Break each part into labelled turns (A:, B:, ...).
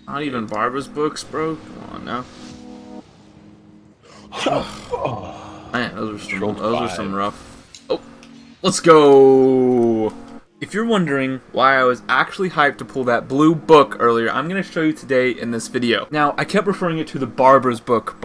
A: Not even Barbara's books, bro. Come on now. Man, those are some rough. Oh, let's go. If you're wondering why I was actually hyped to pull that blue book earlier, I'm going to show you today in this video. Now, I kept referring it to the Barbara's book,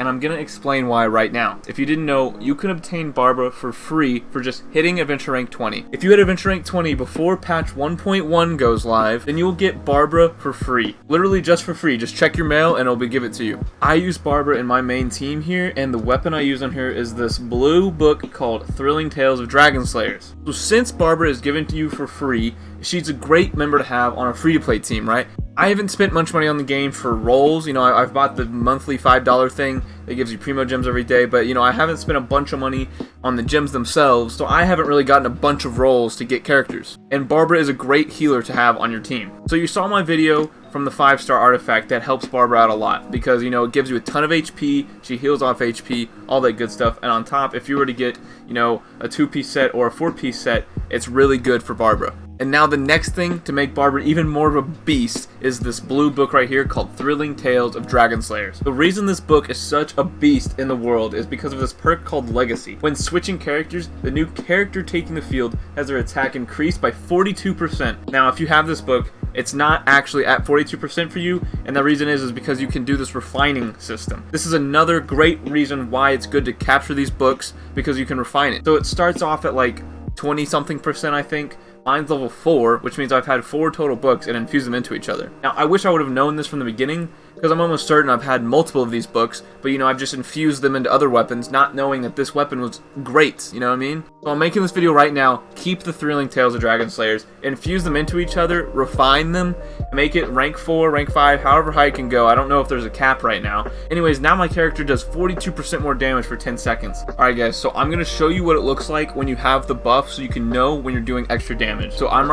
A: and I'm going to explain why right now. If you didn't know, you can obtain Barbara for free for just hitting Adventure Rank 20. If you hit Adventure Rank 20 before patch 1.1 goes live, then you'll get Barbara for free. Literally just for free. Just check your mail and it'll give it to you. I use Barbara in my main team here, and the weapon I use on her is this blue book called Thrilling Tales of Dragon Slayers. So since Barbara is given to you for free, she's a great member to have on a free-to-play team, right? I haven't spent much money on the game for rolls. You know, I've bought the monthly $5 thing that gives you primo gems every day, but you know, I haven't spent a bunch of money on the gems themselves, so I haven't really gotten a bunch of rolls to get characters. And Barbara is a great healer to have on your team. So you saw my video from the 5-star artifact that helps Barbara out a lot because, you know, it gives you a ton of HP, she heals off HP, all that good stuff, and on top, if you were to get, you know, a 2-piece set or a 4-piece set, it's really good for Barbara. And now the next thing to make Barbara even more of a beast is this blue book right here called Thrilling Tales of Dragon Slayers. The reason this book is such a beast in the world is because of this perk called Legacy. When switching characters, the new character taking the field has their attack increased by 42%. Now, if you have this book, it's not actually at 42% for you, and the reason is because you can do this refining system. This is another great reason why it's good to capture these books, because you can refine it. So it starts off at like 20-something%, I think. Mine's level 4, which means I've had 4 total books and infused them into each other. Now, I wish I would have known this from the beginning, because I'm almost certain I've had multiple of these books, but you know, I've just infused them into other weapons, not knowing that this weapon was great, you know what I mean? So I'm making this video right now, keep the Thrilling Tales of Dragon Slayers, infuse them into each other, refine them, make it rank 4, rank 5, however high it can go. I don't know if there's a cap right now. Anyways, now my character does 42% more damage for 10 seconds. Alright guys, so I'm going to show you what it looks like when you have the buff so you can know when you're doing extra damage. So I'm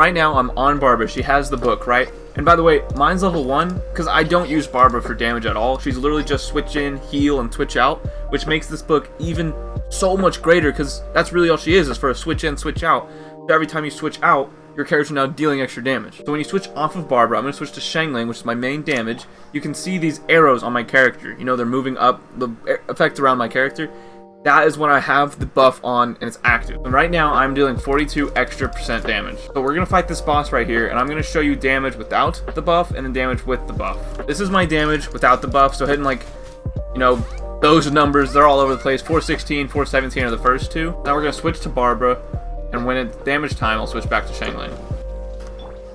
A: on Barbara, she has the book, right? And by the way, mine's level 1, because I don't use Barbara for damage at all. She's literally just switch in, heal, and switch out, which makes this book even so much greater, because that's really all she is for a switch in, switch out. So every time you switch out, your character's now dealing extra damage. So when you switch off of Barbara, I'm going to switch to Shangling, which is my main damage. You can see these arrows on my character. You know, they're moving up, the effect around my character. That is when I have the buff on and it's active. And right now I'm dealing 42% extra damage. So we're gonna fight this boss right here, and I'm gonna show you damage without the buff and then damage with the buff. This is my damage without the buff, so hitting like, you know, those numbers, they're all over the place. 416, 417 are the first two. Now we're gonna switch to Barbara, and when it's damage time, I'll switch back to Shangling.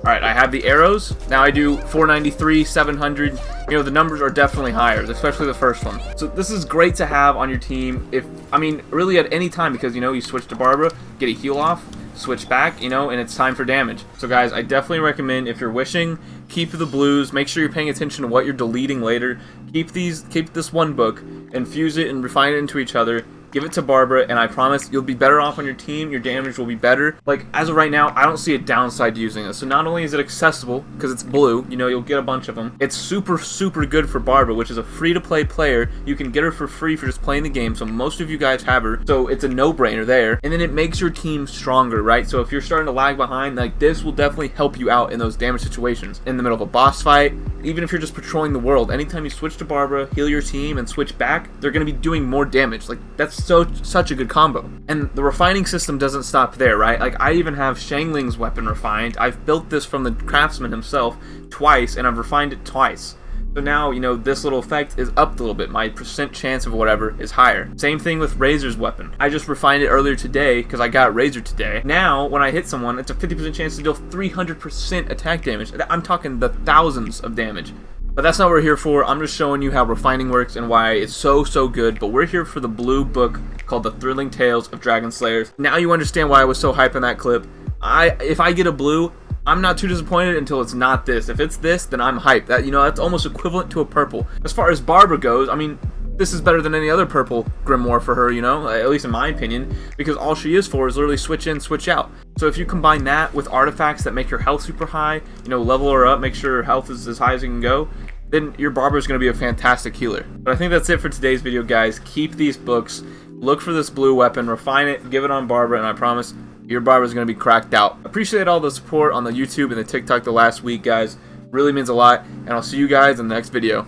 A: Alright, I have the arrows. Now I do 493, 700. You know, the numbers are definitely higher, especially the first one. So this is great to have on your team if, I mean, really at any time, because, you know, you switch to Barbara, get a heal off, switch back, you know, and it's time for damage. So guys, I definitely recommend, if you're wishing, keep the blues, make sure you're paying attention to what you're deleting later. Keep this one book, infuse it and refine it into each other. Give it to Barbara, and I promise you'll be better off on your team, your damage will be better. Like, as of right now, I don't see a downside to using this. So not only is it accessible, because it's blue, you know, you'll get a bunch of them, it's super, super good for Barbara, which is a free-to-play player. You can get her for free for just playing the game, so most of you guys have her, so it's a no-brainer there. And then it makes your team stronger, right? So if you're starting to lag behind, like, this will definitely help you out in those damage situations. In the middle of a boss fight, even if you're just patrolling the world, anytime you switch to Barbara, heal your team, and switch back, they're going to be doing more damage. Like, that's such a good combo. And the refining system doesn't stop there, right? Like, I even have Shangling's weapon refined. I've built this from the craftsman himself twice, and I've refined it twice. So now, you know, this little effect is upped a little bit. My percent chance of whatever is higher. Same thing with Razor's weapon. I just refined it earlier today because I got Razor today. Now, when I hit someone, it's a 50% chance to deal 300% attack damage. I'm talking the thousands of damage. But that's not what we're here for. I'm just showing you how refining works and why it's so good. But we're here for the blue book called The Thrilling Tales of Dragon Slayers. Now you understand why I was so hyped on that clip. If I get a blue, I'm not too disappointed until it's not this. If it's this, then I'm hyped. That, you know, that's almost equivalent to a purple. As far as Barbara goes, I mean, this is better than any other purple grimoire for her, you know, at least in my opinion, because all she is for is literally switch in, switch out. So if you combine that with artifacts that make her health super high, you know, level her up, make sure her health is as high as you can go, then your Barbara is going to be a fantastic healer. But I think that's it for today's video, guys. Keep these books, look for this blue weapon, refine it, give it on Barbara, and I promise your Barbara is going to be cracked out. Appreciate all the support on the YouTube and the TikTok the last week, guys. Really means a lot, and I'll see you guys in the next video.